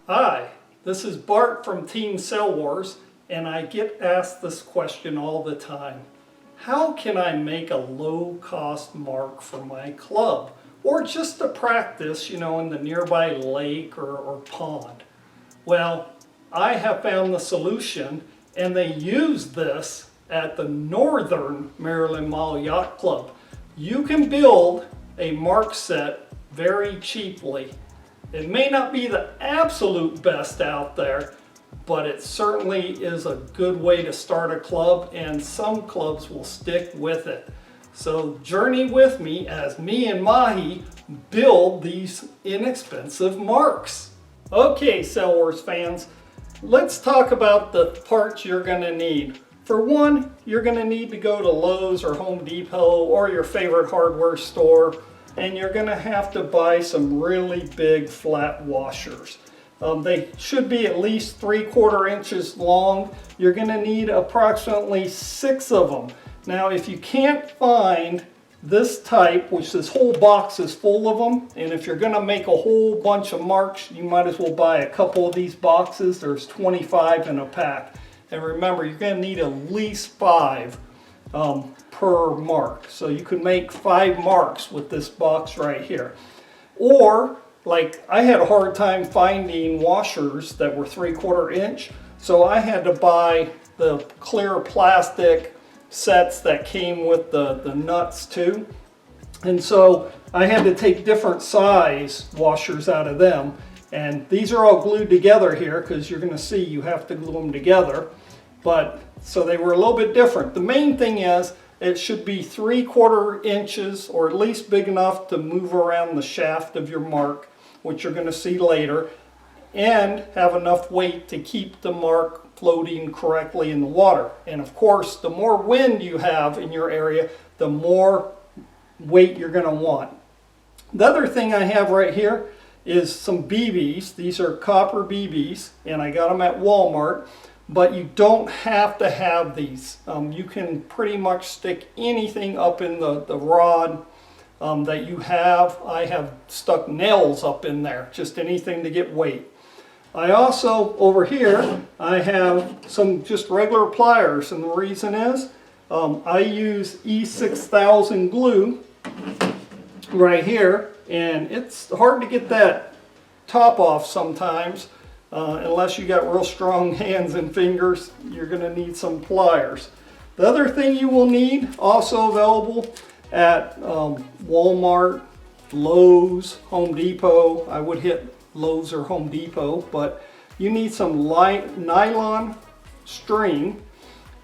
Hi, this is Bart from Team Sail Wars, and I get asked this question all the time. How can I make a low-cost mark for my club? Or just to practice, in the nearby lake or pond? Well, I have found the solution, and they use this at the Northern Maryland Mile Yacht Club. You can build a mark set very cheaply. It may not be the absolute best out there, but it certainly is a good way to start a club, and some clubs will stick with it. So journey with me as me and Mahi build these inexpensive marks. Okay, Sail Wars fans, let's talk about the parts you're going to need. For one, you're going to need to go to Lowe's or Home Depot or your favorite hardware store, and you're going to have to buy some really big flat washers. They should be at least 3/4 inches long. You're going to need approximately 6 of them. Now, if you can't find this type, which this whole box is full of them, and if you're going to make a whole bunch of marks, you might as well buy a couple of these boxes. There's 25 in a pack. And remember, you're going to need at least 5 per mark. So you could make 5 marks with this box right here. Or, like, I had a hard time finding washers that were 3/4 inch, so I had to buy the clear plastic sets that came with the nuts too. And so I had to take different size washers out of them. And these are all glued together here because you're going to see you have to glue them together. But so they were a little bit different. The main thing is it should be 3/4 inches or at least big enough to move around the shaft of your mark, which you're going to see later, and have enough weight to keep the mark floating correctly in the water. And of course, the more wind you have in your area, the more weight you're going to want. The other thing I have right here is some BBs. These are copper BBs, and I got them at Walmart. But you don't have to have these. You can pretty much stick anything up in the rod that you have. I have stuck nails up in there, just anything to get weight. I also, over here, I have some just regular pliers, and the reason is I use E6000 glue right here, and it's hard to get that top off sometimes. Unless you got real strong hands and fingers, you're going to need some pliers. The other thing you will need, also available at Walmart, Lowe's, Home Depot. I would hit Lowe's or Home Depot, but you need some light nylon string,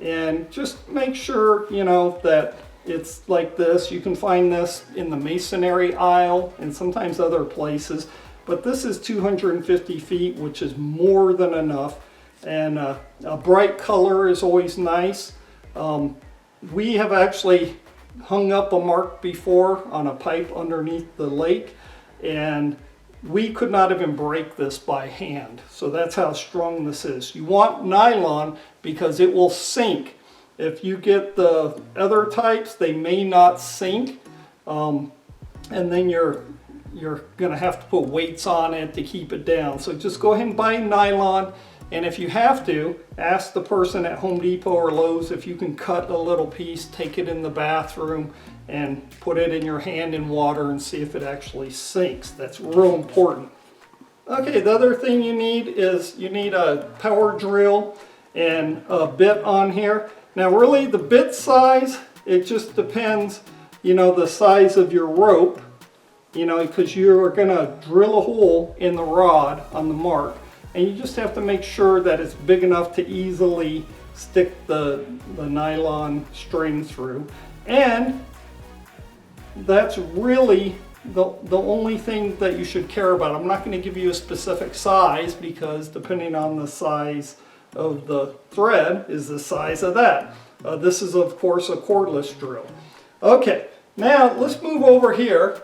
and just make sure that it's like this. You can find this in the masonry aisle and sometimes other places. But this is 250 feet, which is more than enough. And a bright color is always nice. We have actually hung up a mark before on a pipe underneath the lake, and we could not even break this by hand. So that's how strong this is. You want nylon because it will sink. If you get the other types, they may not sink. And then you're going to have to put weights on it to keep it down. So just go ahead and buy nylon, and if you have to, ask the person at Home Depot or Lowe's if you can cut a little piece, take it in the bathroom, and put it in your hand in water and see if it actually sinks. That's real important. Okay, the other thing you need is you need a power drill and a bit on here. Now really the bit size, it just depends, the size of your rope. Because you're going to drill a hole in the rod on the mark, and you just have to make sure that it's big enough to easily stick the nylon string through. And that's really the only thing that you should care about. I'm not going to give you a specific size because depending on the size of the thread is the size of that. This is of course a cordless drill. Okay, now let's move over here.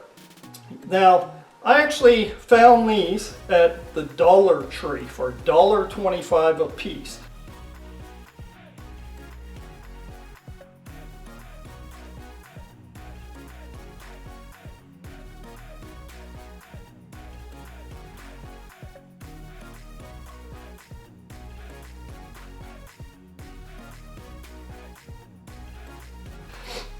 Now, I actually found these at the Dollar Tree for $1.25 a piece.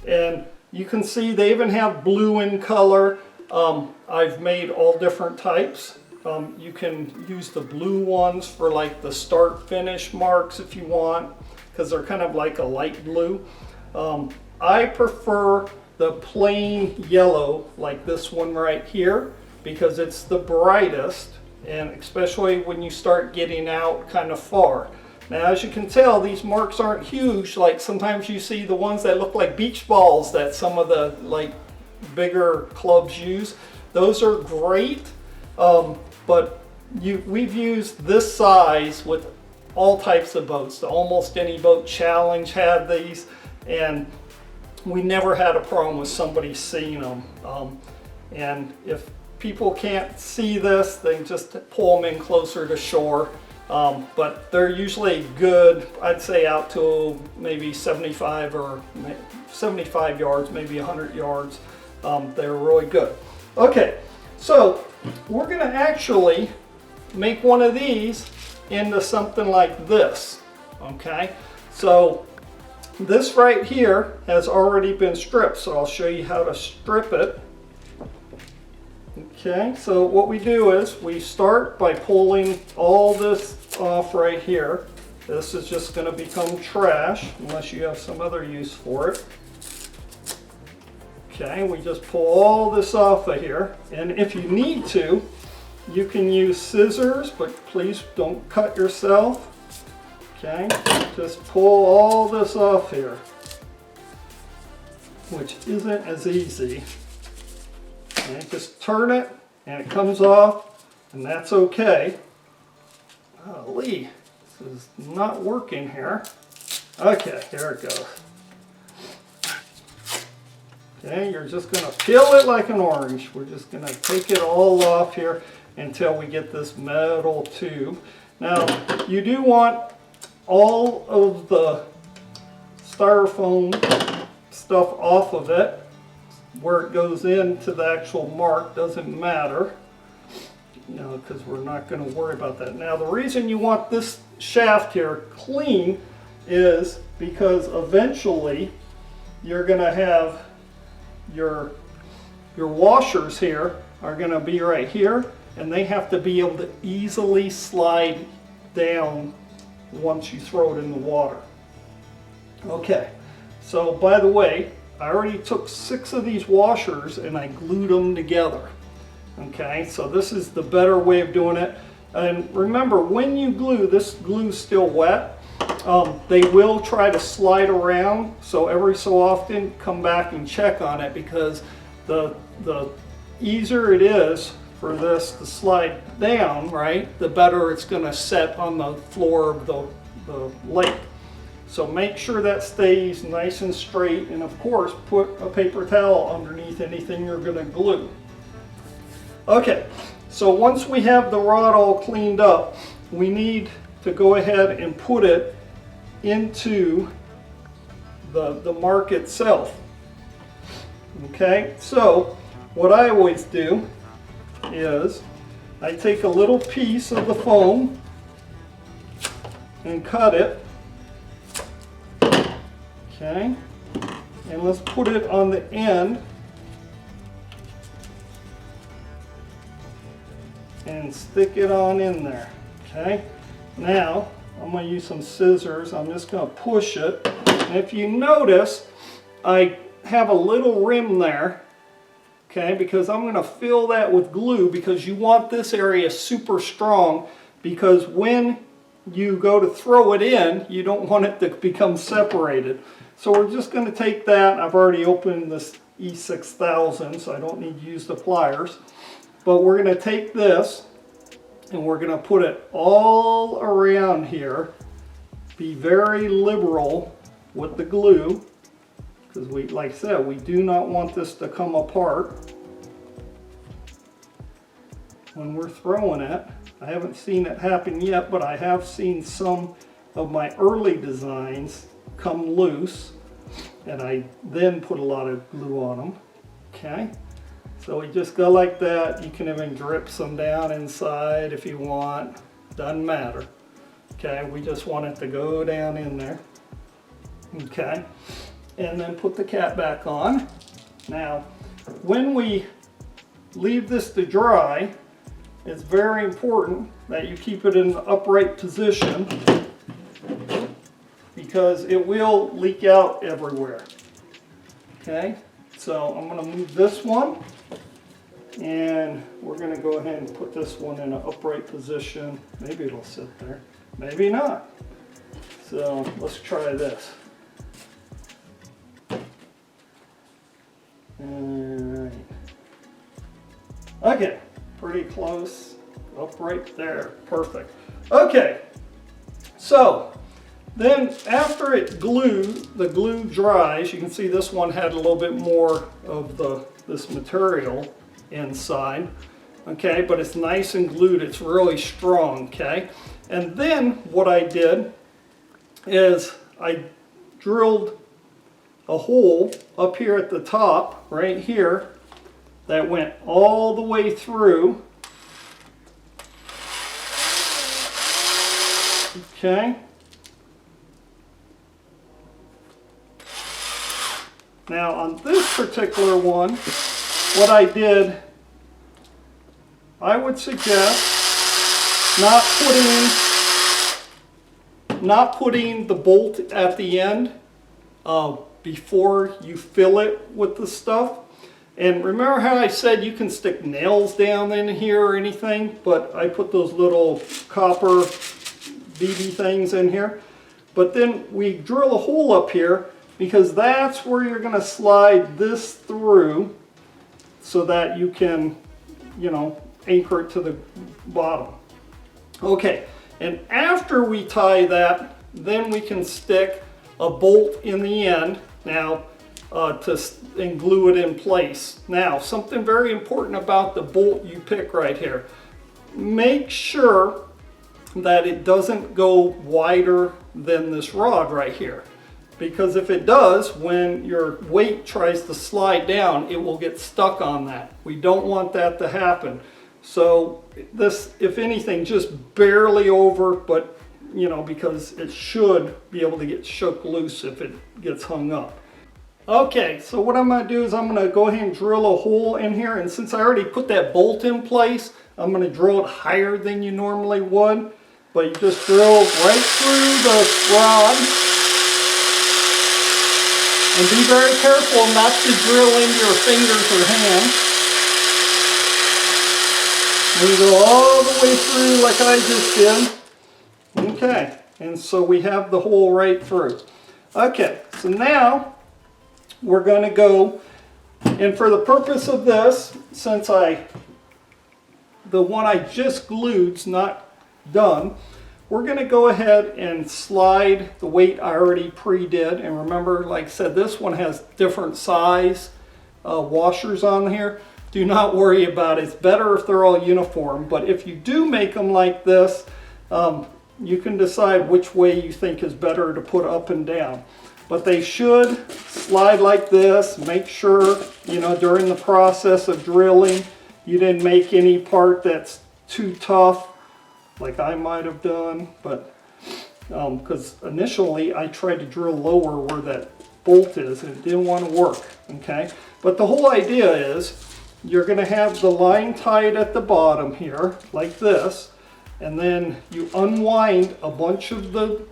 And you can see they even have blue in color. I've made all different types. You can use the blue ones for like the start finish marks if you want, because they're kind of like a light blue. I prefer the plain yellow like this one right here because it's the brightest, and especially when you start getting out kind of far. Now, as you can tell, these marks aren't huge. Like sometimes you see the ones that look like beach balls that some of the like bigger clubs use. Those are great, but we've used this size with all types of boats. The Almost Any Boat Challenge had these, and we never had a problem with somebody seeing them. And if people can't see this, they just pull them in closer to shore. But they're usually good, I'd say out to maybe 75 yards, maybe 100 yards. They're really good. Okay, so we're going to actually make one of these into something like this. Okay, so this right here has already been stripped, so I'll show you how to strip it. Okay, so what we do is we start by pulling all this off right here. This is just going to become trash unless you have some other use for it. Okay, we just pull all this off of here, and if you need to, you can use scissors, but please don't cut yourself. Okay, just pull all this off here, which isn't as easy. And just turn it and it comes off, and that's okay. Golly, this is not working here. Okay, here it goes. Okay, you're just going to peel it like an orange. We're just going to take it all off here until we get this metal tube. Now, you do want all of the styrofoam stuff off of it. Where it goes into the actual mark doesn't matter, because we're not going to worry about that. Now, the reason you want this shaft here clean is because eventually you're going to have your washers here are going to be right here, and they have to be able to easily slide down once you throw it in the water. Okay, so by the way, I already took 6 of these washers and I glued them together. Okay, so this is the better way of doing it. And remember, when you glue, this glue's still wet. They will try to slide around, so every so often come back and check on it, because the easier it is for this to slide down, right, the better it's going to set on the floor of the lake. So make sure that stays nice and straight, and of course put a paper towel underneath anything you're going to glue. Okay, so once we have the rod all cleaned up, we need to go ahead and put it into the mark itself. Okay, so what I always do is I take a little piece of the foam and cut it. Okay, and let's put it on the end and stick it on in there. Okay, now I'm going to use some scissors. I'm just going to push it, and if you notice, I have a little rim there, okay, because I'm going to fill that with glue, because you want this area super strong, because when you go to throw it in, you don't want it to become separated. So we're just going to take that. I've already opened this E6000, so I don't need to use the pliers. But we're going to take this and we're going to put it all around here. Be very liberal with the glue, because we, like I said, we do not want this to come apart when we're throwing it. I haven't seen it happen yet, but I have seen some of my early designs come loose, and I then put a lot of glue on them. Okay, so we just go like that. You can even drip some down inside if you want, doesn't matter. Okay, we just want it to go down in there. Okay, and then put the cap back on. Now, when we leave this to dry, it's very important that you keep it in an upright position because it will leak out everywhere. Okay, so I'm going to move this one, and we're going to go ahead and put this one in an upright position. Maybe it'll sit there, maybe not. So let's try this. Alright. Okay, pretty close, upright there, perfect. Okay, so then after the glue dries, you can see this one had a little bit more of this material inside. Okay, but it's nice and glued, it's really strong, okay? And then what I did is I drilled a hole up here at the top, right here, that went all the way through. Okay. Now on this particular one, what I did, I would suggest not putting the bolt at the end before you fill it with the stuff. And remember how I said you can stick nails down in here or anything, but I put those little copper BB things in here. But then we drill a hole up here because that's where you're going to slide this through so that you can, you know, anchor it to the bottom. Okay, and after we tie that, then we can stick a bolt in the end now and glue it in place. Now, something very important about the bolt you pick right here. Make sure that it doesn't go wider than this rod right here. Because if it does, when your weight tries to slide down, it will get stuck on that. We don't want that to happen. So this, if anything, just barely over, but you know, because it should be able to get shook loose if it gets hung up. Okay, so what I'm going to do is I'm going to go ahead and drill a hole in here, and since I already put that bolt in place, I'm going to drill it higher than you normally would. But you just drill right through the rod. And be very careful not to drill into your fingers or hands. And you go all the way through like I just did. Okay, and so we have the hole right through. Okay, so now we're going to go, and for the purpose of this, since the one I just glued's not done, we're going to go ahead and slide the weight I already pre-did. And remember, like I said, this one has different size washers on here. Do not worry about it. It's better if they're all uniform. But if you do make them like this, you can decide which way you think is better to put up and down. But they should slide like this. Make sure, you know, during the process of drilling, you didn't make any part that's too tough, like I might have done, but because initially I tried to drill lower where that bolt is and it didn't want to work. Okay, but the whole idea is you're going to have the line tied at the bottom here like this, and then you unwind a bunch of the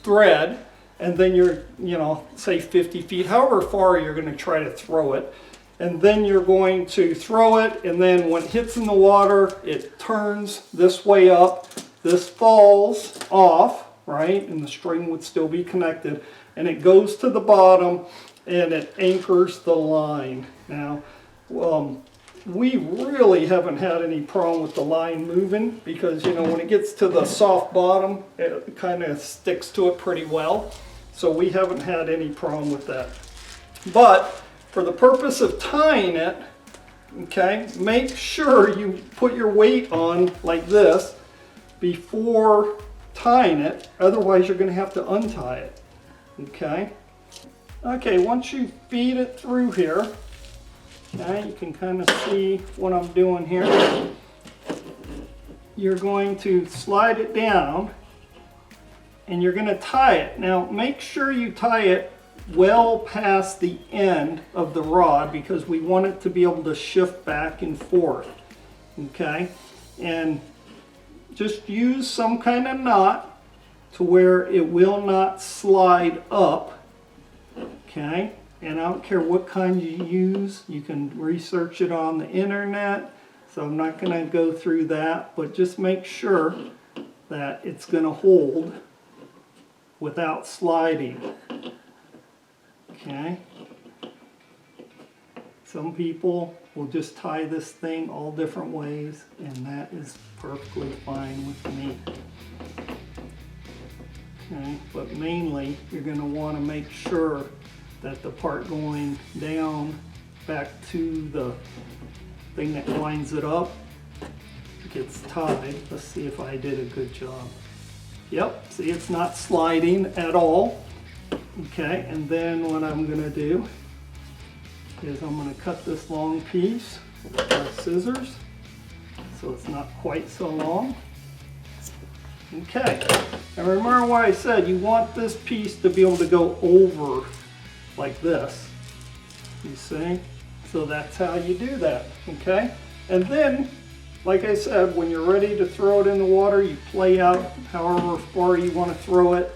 thread, and then you're, you know, say 50 feet, however far you're going to try to throw it. And then you're going to throw it, and then when it hits in the water, it turns this way up. This falls off, right? And the string would still be connected. And it goes to the bottom, and it anchors the line. Now, we really haven't had any problem with the line moving because, you know, when it gets to the soft bottom, it kind of sticks to it pretty well. So we haven't had any problem with that. But for the purpose of tying it, okay, make sure you put your weight on like this before tying it. Otherwise, you're going to have to untie it. Okay. Okay, once you feed it through here, okay, you can kind of see what I'm doing here. You're going to slide it down and you're going to tie it. Now, make sure you tie it well past the end of the rod because we want it to be able to shift back and forth. Okay, and just use some kind of knot to where it will not slide up. Okay, and I don't care what kind you use, you can research it on the internet, so I'm not going to go through that, but just make sure that it's going to hold without sliding. Okay. Some people will just tie this thing all different ways, and that is perfectly fine with me. Okay, but mainly you're going to want to make sure that the part going down back to the thing that lines it up gets tied. Let's see if I did a good job. Yep, see, it's not sliding at all. Okay, and then what I'm going to do is I'm going to cut this long piece with my scissors so it's not quite so long. Okay, and remember what I said, you want this piece to be able to go over like this, you see? So that's how you do that, okay? And then, like I said, when you're ready to throw it in the water, you play out however far you want to throw it.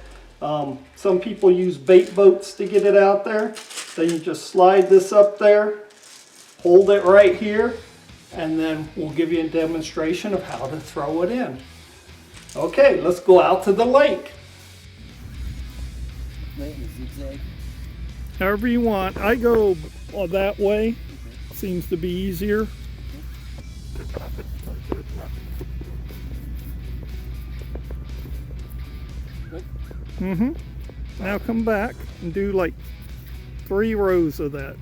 Some people use bait boats to get it out there. Then you just slide this up there, hold it right here, and then we'll give you a demonstration of how to throw it in. Okay, let's go out to the lake. However you want. I go that way. Seems to be easier. Mm-hmm. Now come back and do like 3 rows of that.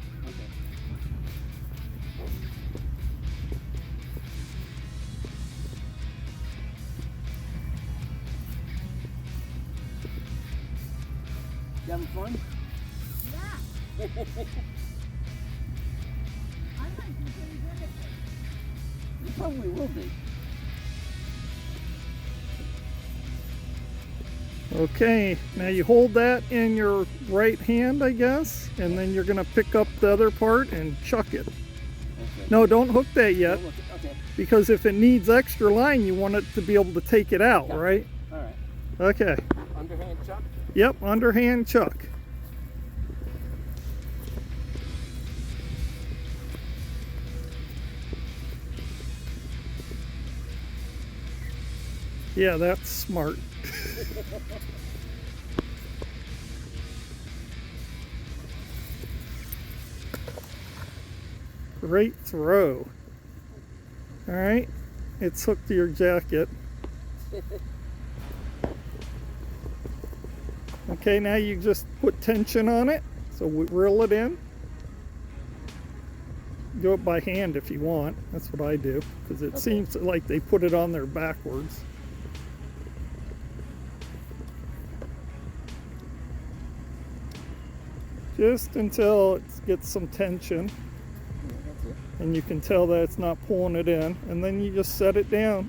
You having fun? Yeah. I might be pretty good at this. You probably will be. Okay, now you hold that in your right hand, I guess, and then you're going to pick up the other part and chuck it. Okay. No, don't hook that yet, Okay. because if it needs extra line, you want it to be able to take it out, Yeah. right? All right. Okay. Underhand chuck? Yep, underhand chuck. Yeah, that's smart. Great throw. All right, it's hooked to your jacket. Okay, now you just put tension on it, so we reel it in. Do it by hand if you want. That's what I do, because it seems like they put it on there backwards. Just until it gets some tension, and you can tell that it's not pulling it in, and then you just set it down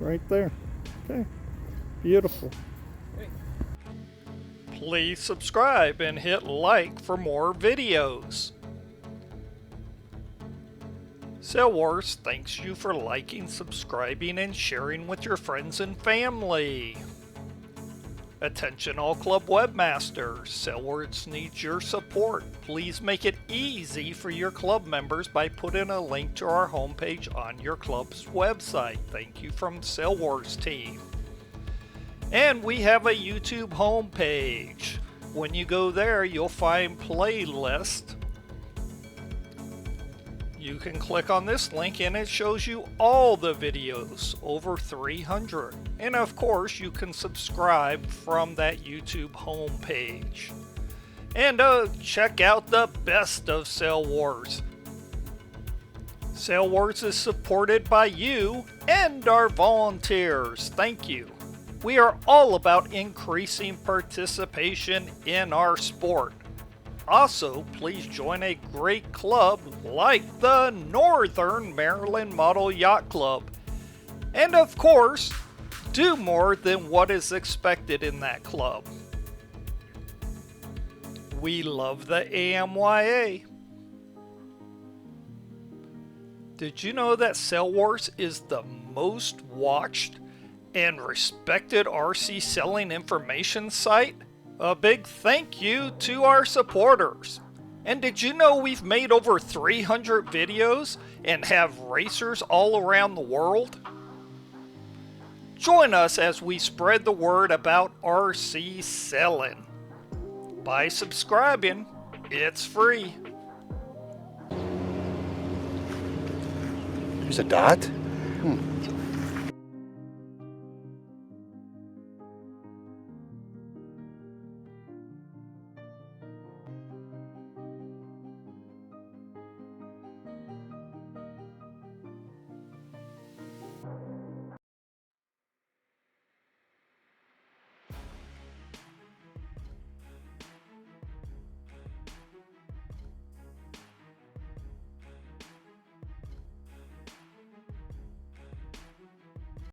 right there. Okay, beautiful. Please subscribe and hit like for more videos. Sail Wars thanks you for liking, subscribing, and sharing with your friends and family. Attention all club webmasters, Sail Wars needs your support. Please make it easy for your club members by putting a link to our homepage on your club's website. Thank you from Sail Wars team. And we have a YouTube homepage. When you go there, you'll find playlist. You can click on this link and it shows you all the videos, over 300. And of course, you can subscribe from that YouTube homepage. And check out the best of Sail Wars. Sail Wars is supported by you and our volunteers. Thank you. We are all about increasing participation in our sport. Also, please join a great club like the Northern Maryland Model Yacht Club. And of course, do more than what is expected in that club. we love the AMYA. Did you know that Sell Wars is the most watched and respected RC selling information site? A big thank you to our supporters. And did you know we've made over 300 videos and have racers all around the world? Join us as we spread the word about RC selling. By subscribing, it's free. There's a dot?